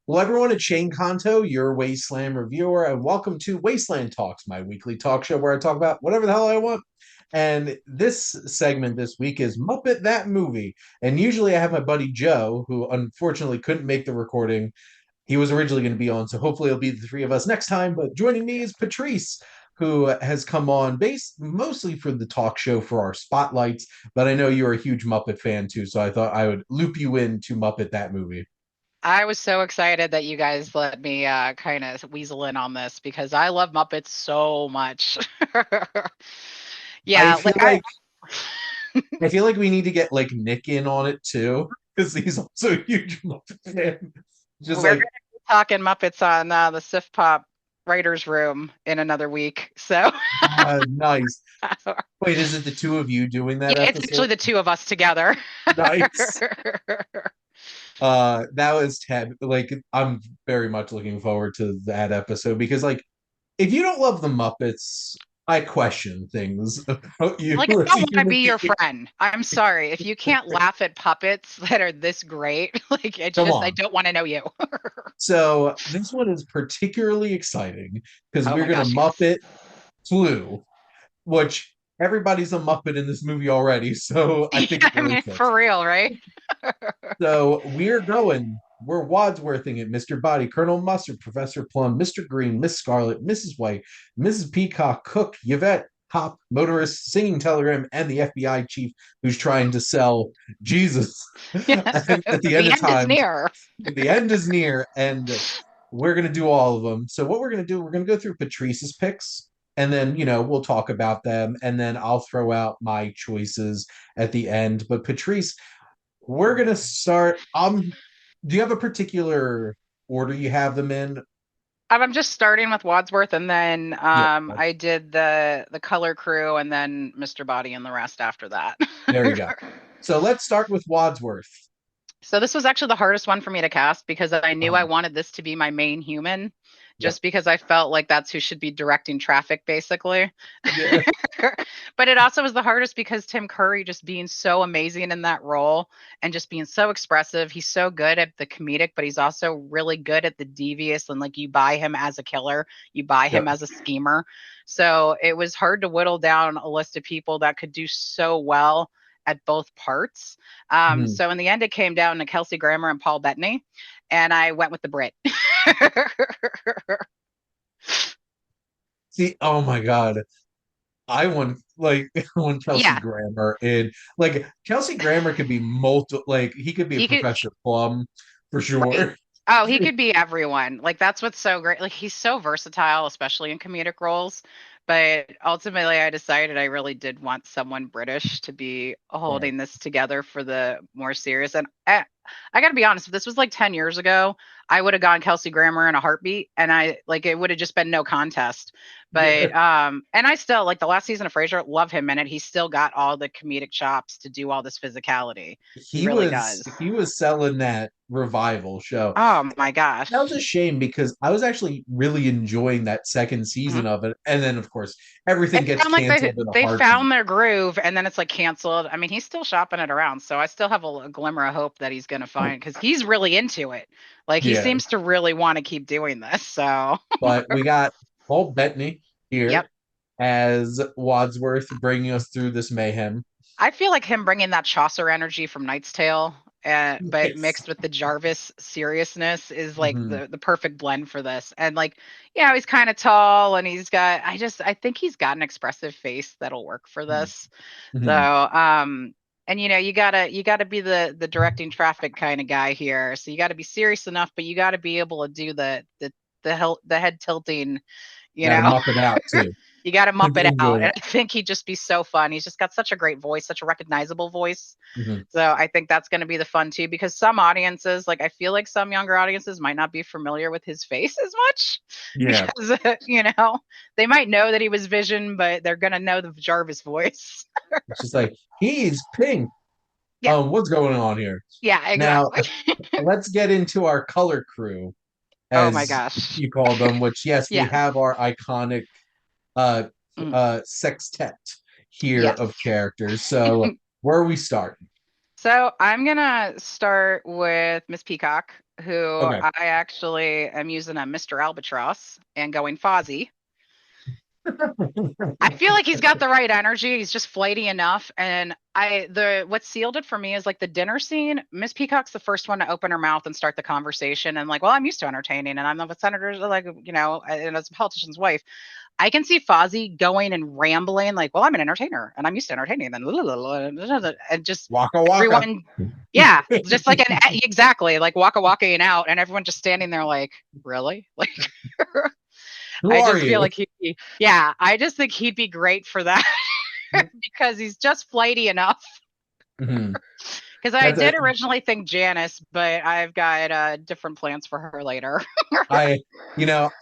Well, everyone at Shane Kanto, your Wasteland reviewer, and welcome to Wasteland Talks, my weekly talk show where I talk about whatever the hell I want. And this segment this week is Muppet That Movie. And usually I have my buddy Joe, who unfortunately couldn't make the recording. He was originally going to be on, so hopefully it'll be the three of us next time. But joining me is Patrice, who has come on based mostly for the talk show for our spotlights. But I know you're a huge Muppet fan too, so I thought I would loop you into Muppet That Movie. I was so excited that you guys let me kind of weasel in on this because I love Muppets so much. I Yeah, feel like I feel like we need to get like Nick in on it too, because he's also a huge Muppet fan. Just we're like gonna be talking Muppets on the SiftPop writers room in another week. So nice. yeah, Wait, is it the two of you doing that it's episode? actually the two of us together. Nice. That was Ted. Like, I'm very much looking forward to that episode because, like, if you don't love the Muppets, I question things about you Like, I as don't a want to human be your being. friend. I'm sorry. If you can't laugh at puppets that are this great, like, Come I on. don't want to know you. So this one is particularly exciting because Oh we're my gonna gosh, yes. Muppet Flu, which everybody's a Muppet in this movie already, so I think Yeah, it I really mean, for fits. real, right? So we're Wadsworthing it, Mr. Body, Colonel Mustard, Professor Plum, Mr. Green, Miss Scarlet, Mrs. White, Mrs. Peacock, Cook, Yvette, Hop, Motorist, Singing Telegram, and the FBI chief who's trying to sell Jesus. And at the end The of end is time, near. the end is near, and we're gonna do all of them. So what we're gonna do, we're gonna go through Patrice's picks, and then we'll talk about them, and then I'll throw out my choices at the end. But Patrice, we're gonna start. Do you have a particular order you have them in? I'm just starting with Wadsworth, and then Yeah, I did the color crew, and then Mr. Body, and the rest after that. there you go. So let's start with Wadsworth. So this was actually the hardest one for me to cast because I knew I Um, wanted this to be my main human, yep. just because I felt like that's who should be directing traffic, basically. Yeah. But it also was the hardest because Tim Curry just being so amazing in that role and just being so expressive. He's so good at the comedic, but he's also really good at the devious, and like you buy him as a killer, you buy him Yep. as a schemer. So it was hard to whittle down a list of people that could do so well at both parts. Mhm. So in the end, it came down to Kelsey Grammer and Paul Bettany, and I went with the Brit. See, oh my God. I want like one Kelsey Yeah, Grammer in like Kelsey Grammer could be multi like he could be a he could. Professor Plum for Right. sure. Oh, he could be everyone. Like that's what's so great. Like he's so versatile, especially in comedic roles. But ultimately, I decided I really did want someone British to be Right. holding this together for the more serious. And I got to be honest, if this was like 10 years ago, I would have gone Kelsey Grammer in a heartbeat, and I like it would have just been no contest. Yeah. But and I still like the last season of Frasier, love him in it. He's still got all the comedic chops to do all this physicality. He He really was does. he was selling that revival show. Oh my That was gosh. a shame because I was actually really enjoying that second season Mhm. of it. And then of course everything It gets sound like canceled in a they heartbeat. found their groove, and then it's like canceled. I mean, he's still shopping it around, so I still have a glimmer of hope that he's gonna find because he's really into it. Like he Yeah. seems to really want to keep doing this. So But we got Paul Bettany yep. here as Wadsworth bringing us through this mayhem. I feel like him bringing that Chaucer energy from Knight's Tale, but Yes. mixed with the Jarvis seriousness is like Mhm. the perfect blend for this. And like, he's kind of tall, and he's got. I think he's got an expressive face that'll work for this. So, Mhm. and you gotta be the directing traffic kind of guy here. So you got to be serious enough, but you got to be able to do the head tilting. You Got to know, muck it out too. you got to mup it Enjoy out, and that. I think he'd just be so fun. He's just got such a great voice, such a recognizable voice. Mhm. So I think that's going to be the fun too, because some audiences, like I feel like some younger audiences might not be familiar with his face as much Yeah. because they might know that he was Vision, but they're going to know the Jarvis voice. It's just like he's pink. Yeah. What's going on here? Yeah, Now exactly. let's get into our color crew, Oh my as gosh. you call them, which yes, we Yes. have our iconic uh Mm, sextet here yes. of characters. So where are we starting? So I'm gonna start with Miss Peacock, who Okay. I actually am using a Mr. Albatross and going Fozzie. I feel like he's got the right energy. He's just flighty enough. And what sealed it for me is like the dinner scene. Miss Peacock's the first one to open her mouth and start the conversation. And like, well, I'm used to entertaining, and I'm the senator's like, and as a politician's wife, I can see Fozzie going and rambling like, well, I'm an entertainer and I'm used to entertaining. And just Waka waka. everyone, yeah, just like exactly like waka walking out, and everyone just standing there like, really, like. Who I are just feel you? like yeah, I just think he'd be great for that because he's just flighty enough. Mhm. Because I That's a did originally think Janice, but I've got different plans for her later. I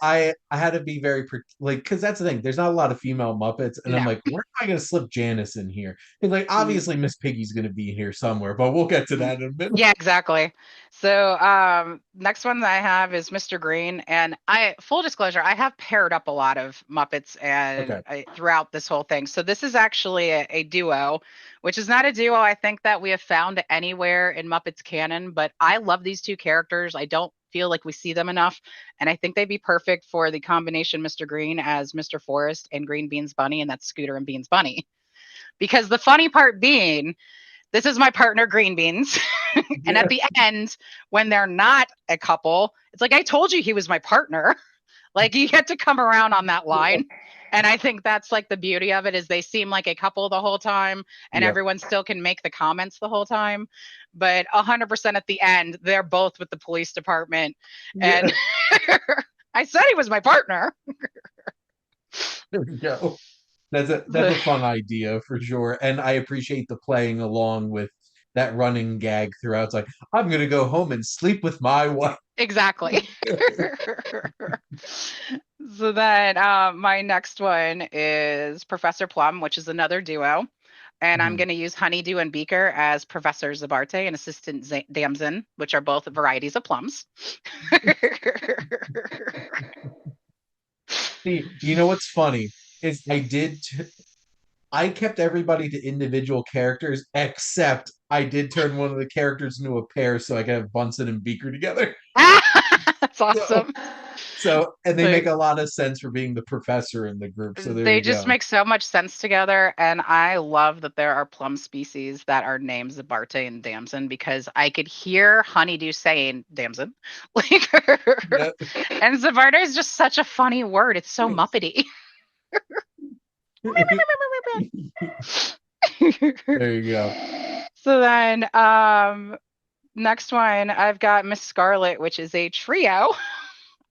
I had to be very like because that's the thing. There's not a lot of female Muppets, and I'm No. like, where am I going to slip Janice in here? And like, Mm. obviously Miss Piggy's going to be here somewhere, but we'll get to Mm. that in a minute. Yeah, exactly. So, next one that I have is Mr. Green, and full disclosure, I have paired up a lot of Muppets and Okay. throughout this whole thing. So this is actually a duo, which is not a duo I think that we have found anywhere in Muppets canon, but I love these two characters. I don't feel like we see them enough, and I think they'd be perfect for the combination Mr. Green as Mr. Forrest and Green Beans Bunny, and that's Scooter and Beans Bunny. Because the funny part being, this is my partner, Green Beans. And at Yeah. the end, when they're not a couple, it's like, I told you he was my partner. Like, you get to come around on that line. And I think that's like the beauty of it is they seem like a couple the whole time, and Yep. everyone still can make the comments the whole time. But 100% at the end, they're both with the police department. And Yeah. I said he was my partner. There we go. That's a fun idea for sure, and I appreciate the playing along with that running gag throughout. It's like I'm gonna go home and sleep with my wife. Exactly. So then my next one is Professor Plum, which is another duo. And I'm Mhm. going to use Honeydew and Beaker as Professor Zabarte and Assistant Damson, which are both varieties of plums. See, you know what's funny is I kept everybody to individual characters, except I did turn one of the characters into a pair so I could have Bunsen and Beaker together. That's So, awesome. and they make Like, a lot of sense for being the professor in the group. So there they you just go. make so much sense together. And I love that there are plum species that are named Zabarte and Damson because I could hear Honeydew saying Damson. Like, Yeah. and Zabarte is just such a funny word. It's so Muppety. There you go. So then, next one, I've got Miss Scarlet, which is a trio.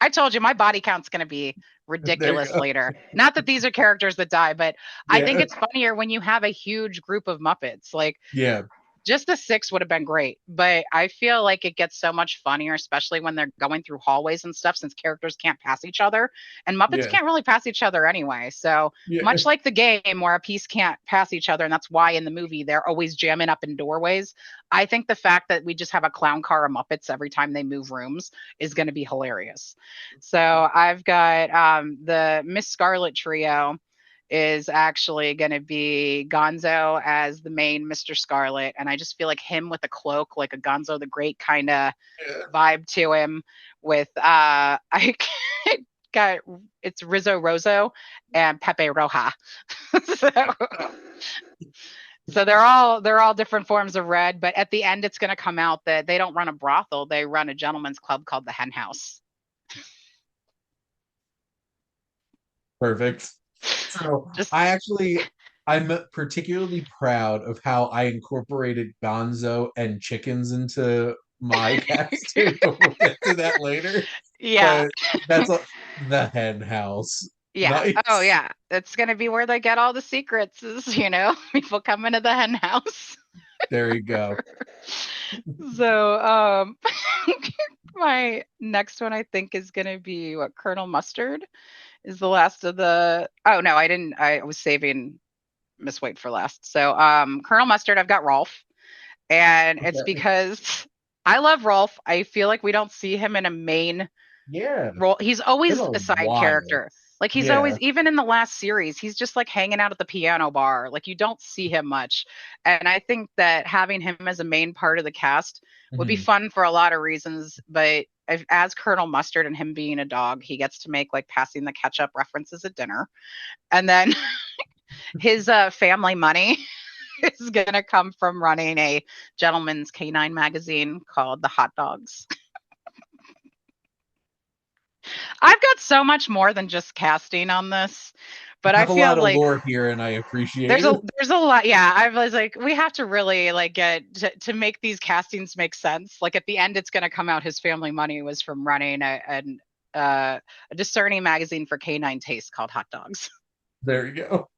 I told you my body count's going to be There you ridiculous go. later. Not that these are characters that die, but I think Yeah. it's funnier when you have a huge group of Muppets. Like, Yeah. just the six would have been great, but I feel like it gets so much funnier, especially when they're going through hallways and stuff, since characters can't pass each other, and Muppets Yeah. can't really pass each other anyway. So Yeah. much like the game where a piece can't pass each other, and that's why in the movie they're always jamming up in doorways. I think the fact that we just have a clown car of Muppets every time they move rooms is going to be hilarious. So I've got the Miss Scarlet trio is actually going to be Gonzo as the main Mr. Scarlet. And I just feel like him with a cloak, like a Gonzo the Great kind of Yeah. vibe to him with, I got, it's Rizzo Rosso and Pepe Roja. so, so they're all different forms of red, but at the end it's going to come out that they don't run a brothel. They run a gentleman's club called the Hen House. Perfect. So Just I'm particularly proud of how I incorporated Gonzo and chickens into my cast too, but we'll get to that later. yeah. But that's the hen house. Yeah. Oh, Nice. yeah. That's gonna be where they get all the secrets is, people come into the hen house. There you go. So, my next one I think is gonna be what Colonel Mustard is the last of the. Oh no, I didn't. I was saving Miss White for last. So, Colonel Mustard, I've got Rolf, and it's Okay. because I love Rolf. I feel like we don't see him in a main Yeah. role. He's Been always a a side while. character. Like he's Yeah. always, even in the last series, he's just like hanging out at the piano bar. Like you don't see him much. And I think that having him as a main part of the cast would be Mhm. fun for a lot of reasons. But as Colonel Mustard and him being a dog, he gets to make like passing the ketchup references at dinner. And then his family money is going to come from running a gentleman's canine magazine called The Hot Dogs. I've got so much more than just casting on this, You but I have a feel lot of like lore here, and I appreciate it. there's a lot. Yeah, I was like, we have to really like get to make these castings make sense. Like at the end, it's going to come out his family money was from running a discerning magazine for canine taste called Hot Dogs. There you go.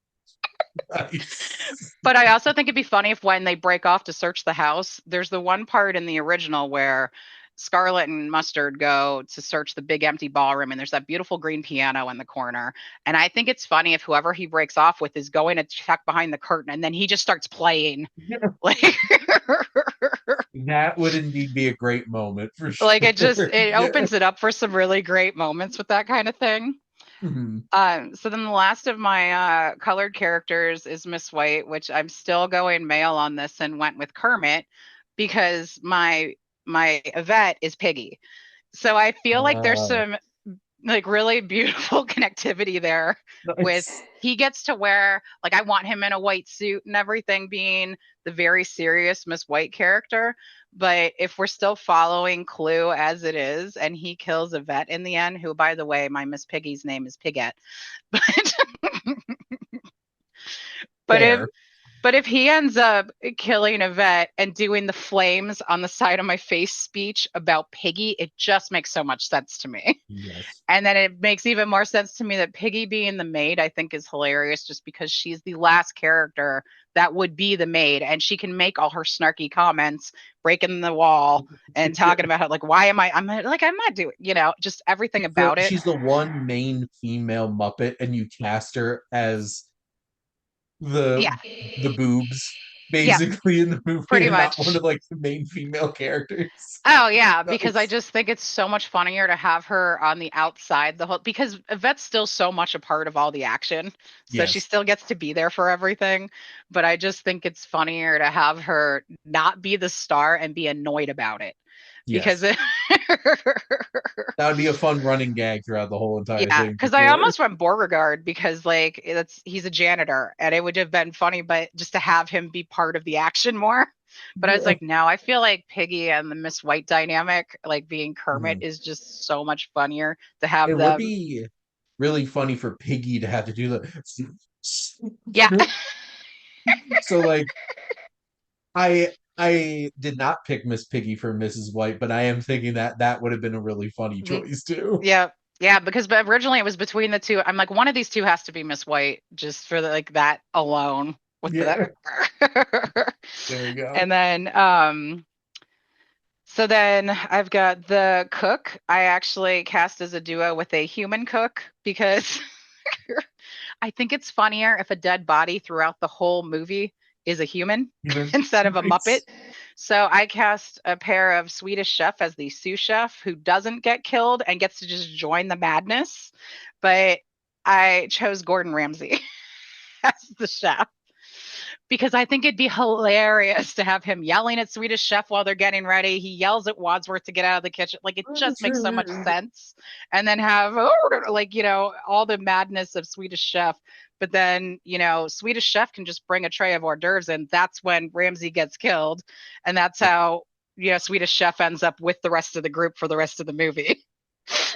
Nice. But I also think it'd be funny if when they break off to search the house, there's the one part in the original where Scarlet and Mustard go to search the big empty ballroom, and there's that beautiful green piano in the corner. And I think it's funny if whoever he breaks off with is going to check behind the curtain, and then he just starts playing. Like, That would indeed be a great moment for like sure. it Yeah. opens it up for some really great moments with that kind of thing. Mhm. So then the last of my colored characters is Miss White, which I'm still going male on this and went with Kermit because my Yvette is Piggy. So I feel like there's Uh, some like really beautiful connectivity there with nice. he gets to wear like I want him in a white suit and everything being the very serious Miss White character. But if we're still following Clue as it is and he kills Yvette in the end, who by the way, my Miss Piggy's name is Pigette. But but if Fair. but if he ends up killing Yvette and doing the flames on the side of my face speech about Piggy, it just makes so much sense to me. Yes. And then it makes even more sense to me that Piggy being the maid, I think, is hilarious just because she's the last character that would be the maid. And she can make all her snarky comments, breaking the wall and talking about how, like, why am I'm like, I'm not doing, just everything about it. She's the one main female Muppet, and you cast her as the Yeah. the boobs Yeah. basically in the movie, Pretty and not one much. of like the main female characters. Oh yeah, because I Nice. just think it's so much funnier to have her on the outside the whole because Yvette's still so much a part of all the action. So she Yes. still gets to be there for everything. But I just think it's funnier to have her not be the star and be annoyed about it. Because Yes. That would be a fun running gag throughout the whole entire yeah, thing for because I sure. almost went Beauregard because like he's a janitor and it would have been funny, but just to have him be part of the action more. But I was Yeah. like, no, I feel like Piggy and the Miss White dynamic, like being Kermit, Mhm. is just so much funnier to have It would them. be really funny for Piggy to have to do Yeah, the so like I did not pick Miss Piggy for Mrs. White, but I am thinking that that would have been a really funny Mhm. choice too. Yeah, yeah. Because but originally it was between the two. I'm like, one of these two has to be Miss White, just for like that alone with Yeah, the. there you go. And then so then I've got the cook. I actually cast as a duo with a human cook because I think it's funnier if a dead body throughout the whole movie is a human Even instead of a Muppet. nice. So I cast a pair of Swedish chef as the sous chef who doesn't get killed and gets to just join the madness. But I chose Gordon Ramsay as the chef because I think it'd be hilarious to have him yelling at Swedish Chef while they're getting ready. He yells at Wadsworth to get out of the kitchen. Like it just makes so much sense. And then have like, all the madness of Swedish Chef. But then, Swedish Chef can just bring a tray of hors d'oeuvres and that's when Ramsey gets killed. And that's how, Swedish Chef ends up with the rest of the group for the rest of the movie.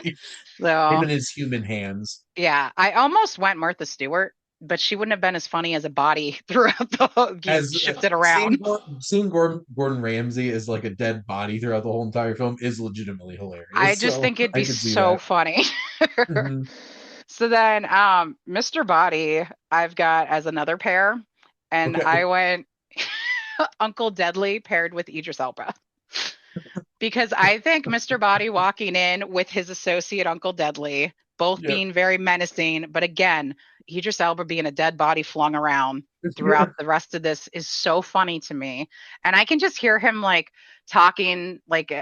Him So in his human hands. yeah, I almost went Martha Stewart, but she wouldn't have been as funny as a body throughout the whole As shifted around. seeing Gordon Ramsay as like a dead body throughout the whole entire film is legitimately I hilarious. just So think it'd I be could see so that. funny. Mhm. So then Mr. Body I've got as another pair and Okay. I went Uncle Deadly paired with Idris Elba. Because I think Mr. Body walking in with his associate Uncle Deadly, both Yeah. being very menacing, but again, Idris Elba being a dead body flung around throughout the rest of this is so funny to me. And I can just hear him like talking like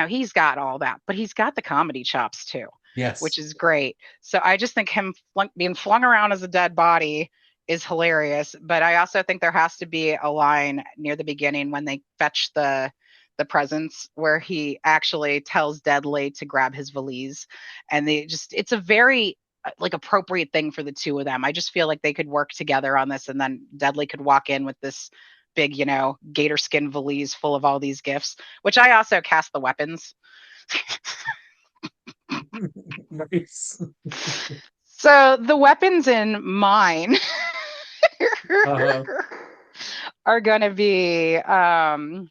he's got all that, but he's got the comedy chops too. Yes. which is great. So I just think him being flung around as a dead body is hilarious. But I also think there has to be a line near the beginning when they fetch the presents where he actually tells Deadly to grab his valise, and they just it's a very like appropriate thing for the two of them. I just feel like they could work together on this, and then Deadly could walk in with this big, gator skin valise full of all these gifts, which I also cast the weapons. Nice. So the weapons in mine Uh, are gonna be oh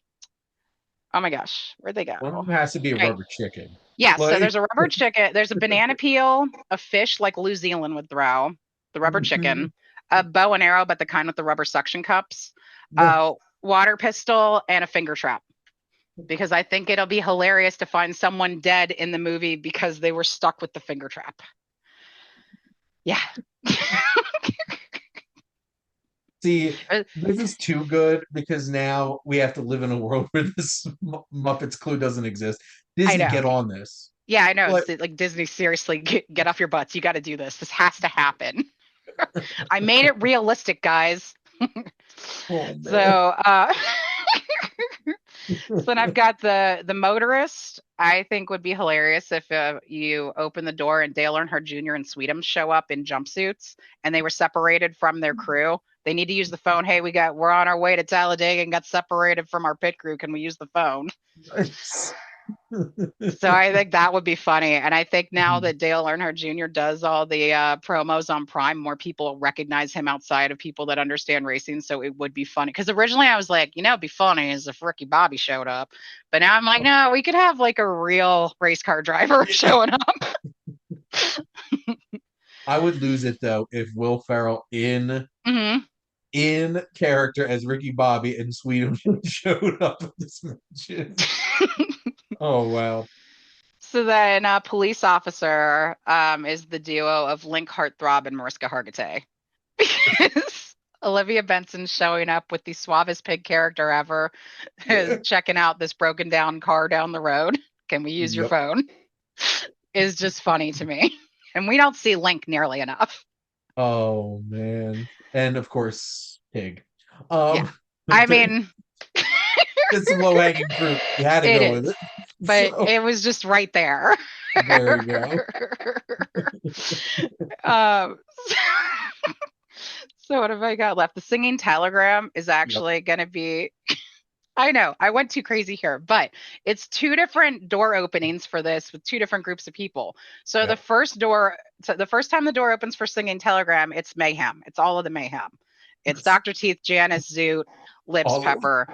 my gosh, where'd they one of go? them has to be a Okay. rubber chicken. Yeah, so Like, there's a rubber chicken, there's a banana peel, a fish like New Zealand would throw, the rubber chicken, a bow and arrow, but the kind with the rubber suction cups, a water pistol, and a finger trap. Because I think it'll be hilarious to find someone dead in the movie because they were stuck with the finger trap. Yeah. see, this is too good because now we have to live in a world where this Muppets Clue doesn't exist. I Disney, know. get on this. Yeah, I know. Like, It's like Disney, seriously, get off your butts. You got to do this. This has to happen. I made it realistic, guys. oh So, man. so then I've got the motorist. I think would be hilarious if you open the door and Dale Earnhardt Jr. and Sweetums show up in jumpsuits and they were separated from their crew. They need to use the phone. Hey, we're on our way to Talladega and got separated from our pit crew. Can we use the phone? Nice. So I think that would be funny. And I think now that Dale Earnhardt Jr. does all the promos on Prime, more people recognize him outside of people that understand racing. So it would be funny. Because originally I was like, it'd be funny as if Ricky Bobby showed up. But now I'm like, no, we could have like a real race car driver showing up. I would lose it though if Will Ferrell Hmm. in character as Ricky Bobby and Sweetums showed up at this mention. Oh wow. So then police officer is the duo of Link Heartthrob and Mariska Hargitay. Because Olivia Benson showing up with the suavest pig character ever is checking out this broken down car down the road. Can we use your Yep. phone? Is just funny to me. And we don't see Link nearly enough. Oh man. And of course, pig. Yeah. Um I mean, it's some low hanging fruit. You had to it go with is, it. but So it was just right there. there you go. um, so what have I got left? The singing telegram is Yep. actually going to be I know I went too crazy here, but it's two different door openings for this with two different groups of people. So Yep. the first time the door opens for Singing Telegram, it's mayhem. It's all of the mayhem. It's Yes. Dr. Teeth, Janice, Zoot, Lips, All of them. Pepper.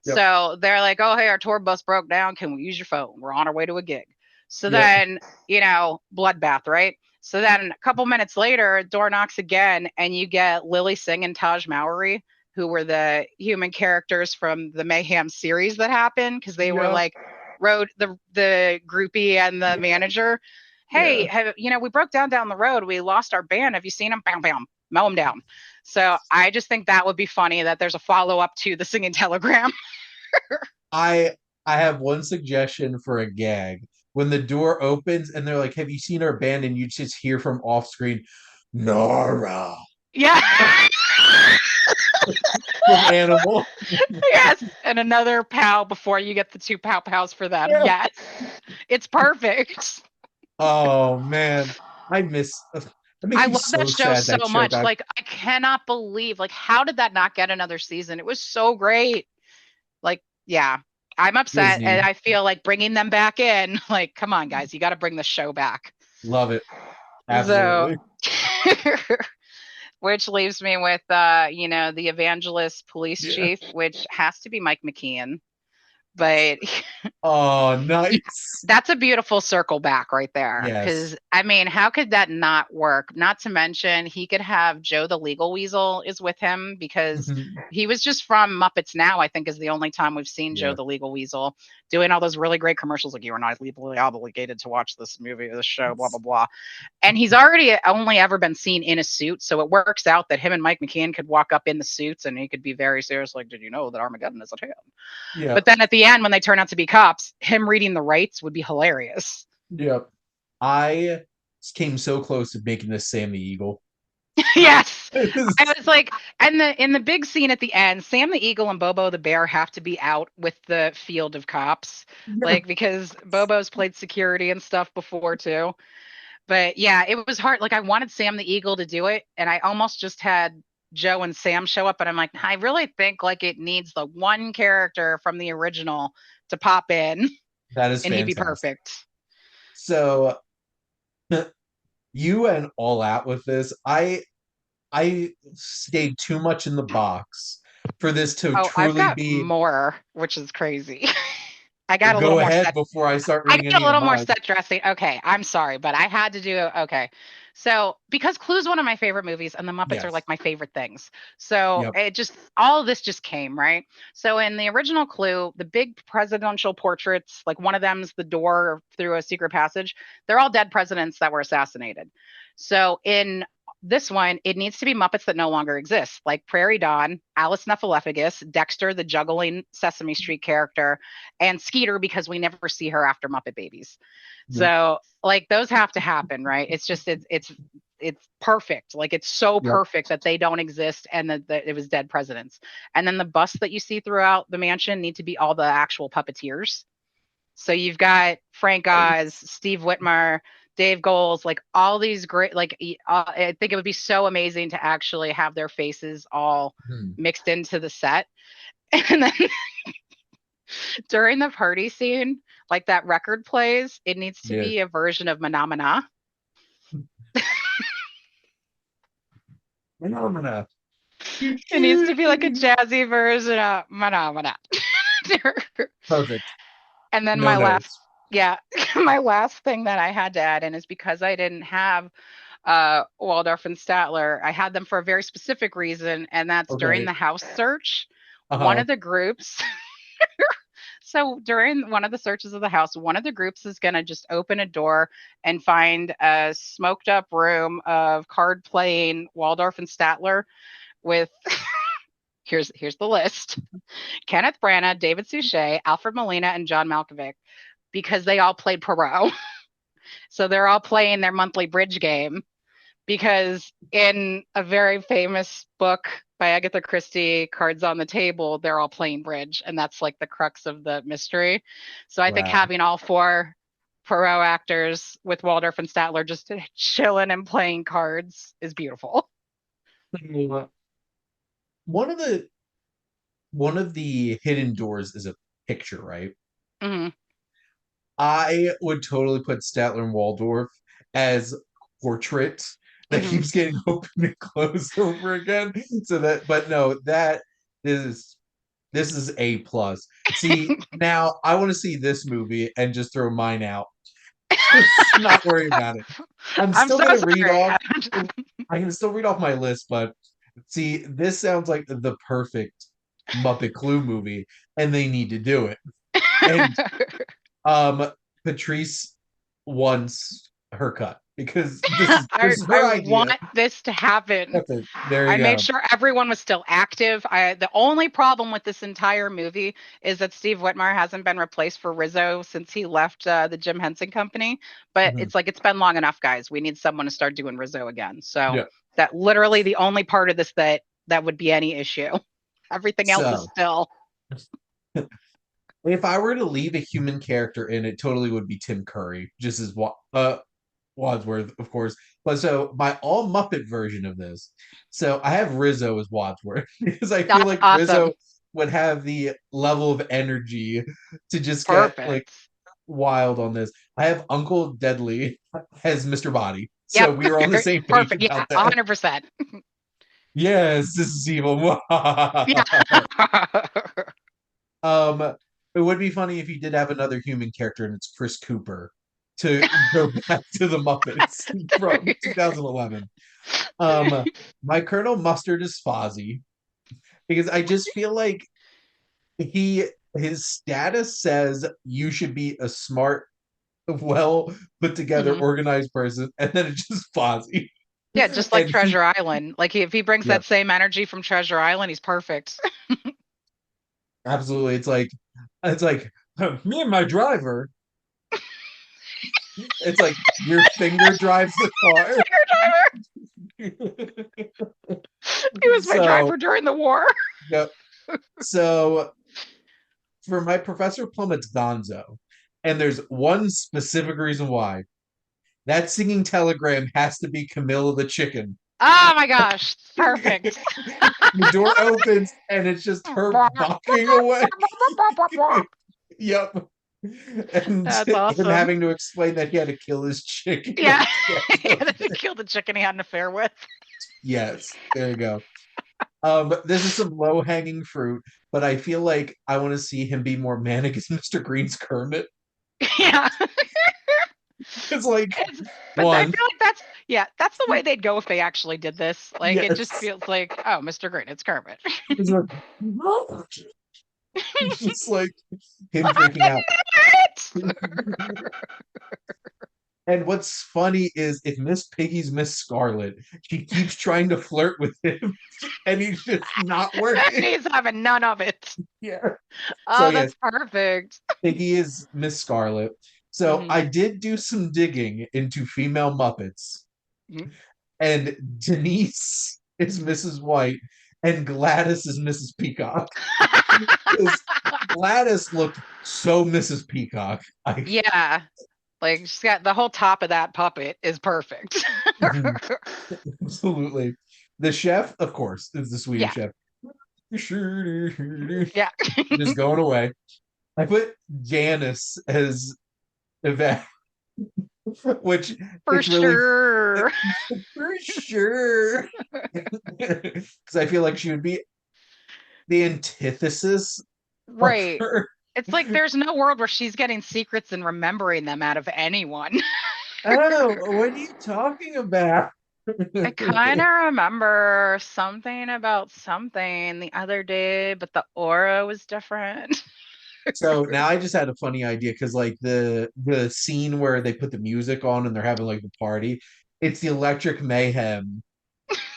Yep. So they're like, oh, hey, our tour bus broke down. Can we use your phone? We're on our way to a gig. So Yep. then, bloodbath, right? So then a couple minutes later, door knocks again, and you get Lily Singh and Taj Mowry, who were the human characters from the Mayhem series that happened because they were Yep. like the groupie and the manager. Hey, Yeah. we broke down the road. We lost our band. Have you seen them? Bam, bam, mow them down. So I just think that would be funny that there's a follow up to the Singing Telegram. I I have one suggestion for a gag. When the door opens and they're like, "Have you seen our band?" and you just hear from off screen, Nora Yeah. from Animal. Yes. And another pow before you get the two pow pows for them. Yeah. Yes. It's perfect. Oh man, I miss. That makes I me love that so show sad so that show much. got. Like, I cannot believe, like, how did that not get another season? It was so great. Like, yeah, I'm upset. And Disney. I feel like bringing them back in, like, come on, guys, you got to bring the show back. Love it. So, Absolutely. which leaves me with, the evangelist police Yeah. chief, which has to be Mike McKeon. But Oh, nice. that's a beautiful circle back right there. Yes. Because, I mean, how could that not work? Not to mention, he could have Joe the Legal Weasel is with him because Mhm. he was just from Muppets Now, I think, is the only time we've seen Joe Yeah. the Legal Weasel doing all those really great commercials like, you are not legally obligated to watch this movie or this show, blah, blah, blah. And he's already only ever been seen in a suit. So it works out that him and Mike McKeon could walk up in the suits and he could be very serious, like, did you know that Armageddon is at hand? Yeah. But then at the end, when they turn out to be cops, him reading the rights would be hilarious. Yeah. I came so close to making this Sam the Eagle. Yes. I was like, and in the big scene at the end, Sam the Eagle and Bobo the Bear have to be out with the field of cops, like because Bobo's played security and stuff before too. But yeah, it was hard. Like I wanted Sam the Eagle to do it, and I almost just had Joe and Sam show up, but I'm like, I really think like it needs the one character from the original to pop in, That is and he'd be fantastic. perfect. So you went all out with this. I stayed too much in the box for this to Oh, I've truly got be. more, which is crazy. I got a little Go more ahead set. before I start I reading got a any of little more mine. set dressing. Okay, I'm sorry, but I had to do okay. So because Clue's one of my favorite movies, and the Muppets are like Yes. my favorite things. So Yep. it just all of this just came right. So in the original Clue, the big presidential portraits, like one of them's the door through a secret passage. They're all dead presidents that were assassinated. So in this one, it needs to be Muppets that no longer exist, like Prairie Dawn, Alice Snuffleupagus, Dexter, the juggling Sesame Street character, and Skeeter because we never see her after Muppet Babies. Yep. So like those have to happen, right? It's just it's perfect. Like it's so Yep. perfect that they don't exist and that it was dead presidents. And then the busts that you see throughout the mansion need to be all the actual puppeteers. So you've got Frank Oz, Steve Whitmer, Dave Goles, like all these great, like I think it would be so amazing to actually have their faces all Hmm. mixed into the set. And then during the party scene, like that record plays, it needs to Yeah. be a version of Manamana. Phenomena. It needs to be like a jazzy version of Manamana. Perfect. And then No my last, notes. yeah, my last thing that I had to add in is because I didn't have Waldorf and Statler, I had them for a very specific reason, and that's during Okay. the house search. One Uh-huh. of the groups, so during one of the searches of the house, one of the groups is going to just open a door and find a smoked up room of card playing Waldorf and Statler with here's the list: Kenneth Branagh, David Suchet, Alfred Molina, and John Malkovich, because they all played Perot. So they're all playing their monthly bridge game because in a very famous book by Agatha Christie, Cards on the Table, they're all playing bridge, and that's like the crux of the mystery. So I think Wow. having all four Perot actors with Waldorf and Statler just chilling and playing cards is beautiful. One of the one of the hidden doors is a picture, right? Mm-hmm. I would totally put Statler and Waldorf as portraits that Mm-hmm. keeps getting open and closed over again. So that, but no, that is this is A plus. See, now I want to see this movie and just throw mine out. Just not worry about it. I'm I'm still so gonna read sorry. off. I can still read off my list, but see, this sounds like the perfect Muppet Clue movie, and they need to do it. And um, Patrice wants her cut because this is I her want idea. this to happen. That's it. There I you made go. sure everyone was still active. The only problem with this entire movie is that Steve Whitmer hasn't been replaced for Rizzo since he left the Jim Henson Company. But Mhm. it's like it's been long enough, guys. We need someone to start doing Rizzo again. So Yeah. that literally the only part of this that would be any issue. Everything else is So still if I were to leave a human character in, it totally would be Tim Curry, just as Wadsworth, of course. But so my all Muppet version of this. So I have Rizzo as Wadsworth because I feel that's like awesome. Rizzo would have the level of energy to just get like Perfect. wild on this. I have Uncle Deadly as Mr. Body. So Yep. we were on the same page Perfect. about Yeah, that. 100%. Yes, this is evil. Yeah. It would be funny if you did have another human character and it's Chris Cooper to go back to the Muppets from 2011. My Colonel Mustard is Fozzie because I just feel like he his status says you should be a smart, well put together, Mhm. organized person, and then it's just Fozzie. Yeah, just like And he, Treasure Island. Like if he brings yeah, that same energy from Treasure Island, he's perfect. absolutely. It's like me and my driver. It's like your finger drives the car. Finger driver. He was my So, driver during the war. yep. So for my Professor Plum, it's Gonzo. And there's one specific reason why. That singing telegram has to be Camilla the chicken. Oh my gosh. Perfect. The door opens and it's just her bucking away. Yep. And That's him awesome. having to explain that he had to kill his chicken. Yeah. He had to kill the chicken he had an affair with. Yes, there you go. This is some low hanging fruit, but I feel like I want to see him be more manic as Mr. Green's Kermit. Yeah. It's like But I one, feel like that's the way they'd go if they actually did this. Like it just yes. feels like, oh, Mr. Green, it's Kermit. It's like, it's just like him freaking out. What? And what's funny is if Miss Piggy's Miss Scarlet, she keeps trying to flirt with him, and he's just not working. He's having none of it. Yeah. So Oh, yes, that's perfect. Piggy is Miss Scarlet. So Hmm. I did do some digging into female Muppets, Hmm. and Denise is Mrs. White, and Gladys is Mrs. Peacock. Because Gladys looked so Mrs. Peacock. Yeah. Like she's got the whole top of that puppet is perfect. Absolutely. The chef, of course, is the Swedish Yeah. chef. Yeah. Just going away. I put Janice as Yvette, which For it's really sure. for sure. Because I feel like she would be the antithesis of Right. her. It's like there's no world where she's getting secrets and remembering them out of anyone. Oh, what are you talking about? I kind of remember something about something the other day, but the aura was different. So now I just had a funny idea because like the scene where they put the music on and they're having like the party, it's the Electric Mayhem,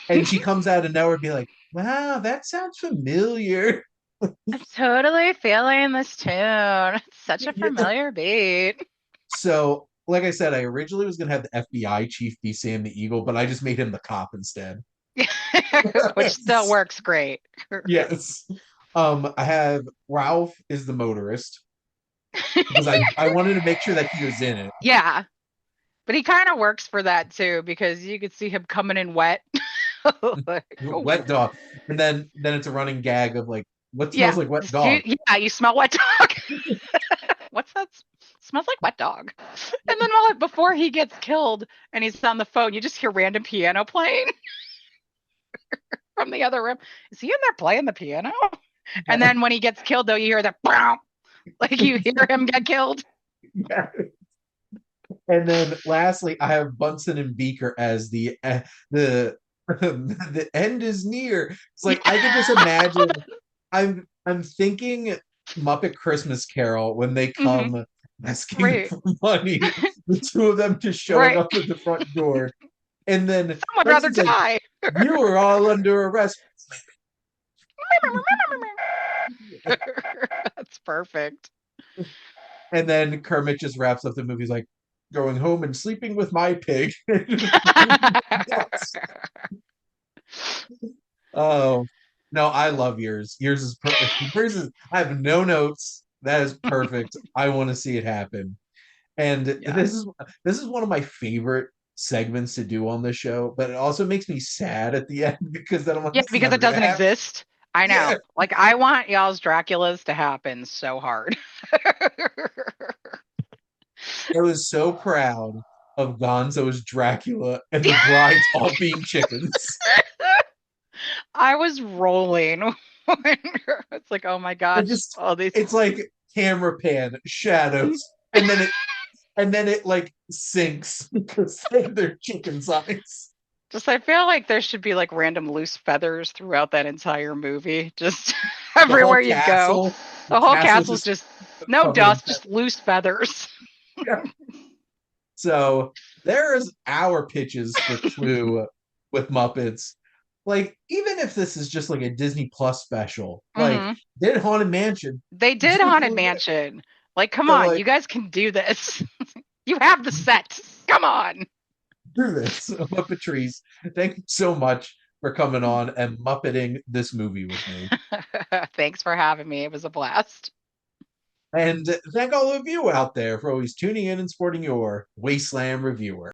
and she comes out of nowhere and be like, "Wow, that sounds familiar." I'm totally feeling this tune. It's such a Yeah. familiar beat. So, like I said, I originally was gonna have the FBI chief be Sam the Eagle, but I just made him the cop instead. Which still works great. Yes. I have Ralph is the motorist because I wanted to make sure that he was in it. Yeah, but he kind of works for that too because you could see him coming in wet. Like, oh, Wet dog. And then it's a running gag of like, what smells yeah. like wet dog? Yeah, you smell wet dog. What's that? Smells like wet dog. And then before he gets killed and he's on the phone, you just hear random piano playing from the other room. Is he in there playing the piano? And Yeah. then when he gets killed, though, you hear that, "Bow," like you hear him get killed. Yeah. And then lastly, I have Bunsen and Beaker as the the end is near. It's like I could just imagine. I'm thinking Muppet Christmas Carol when they Hmm. come asking Right, for money, the two of them just showing right. up at the front door, and then Some would rather Bunsen's like, die. "You are all under arrest." That's perfect. And then Kermit just wraps up the movie. He's like, "Going home and sleeping with my pig." Yes. Oh no, I love yours. Yours is perfect. Yours is. I have no notes. That is perfect. I want to see it happen. And Yeah. this is one of my favorite segments to do on the show, but it also makes me sad at the end because then I'm like, Yeah, this is because it never gonna doesn't happen. exist. I Yeah, know. Like I want y'all's Draculas to happen so hard. I was so proud of Gonzo's Dracula and the brides all being chickens. I was rolling. It's like, oh my It gosh, just all these. it's like camera pan, shadows, and then it like sinks because they're chicken size. Just, I feel like there should be like random loose feathers throughout that entire movie. Just The whole everywhere you go. castle, the The whole castle castle's just just no covered in dust, just loose feathers. feathers. So there's our pitches for Clue with Muppets. Like, even if this is just like a Disney Plus special, like Hmm. did Haunted Mansion, They did do Haunted Clue. Mansion. Like, come So on, like you guys can do this. You have the set. Come on. Do this. But Patrice, thank you so much for coming on and muppeting this movie with me. Thanks for having me. It was a blast. And thank all of you out there for always tuning in and supporting your Wasteland Reviewer.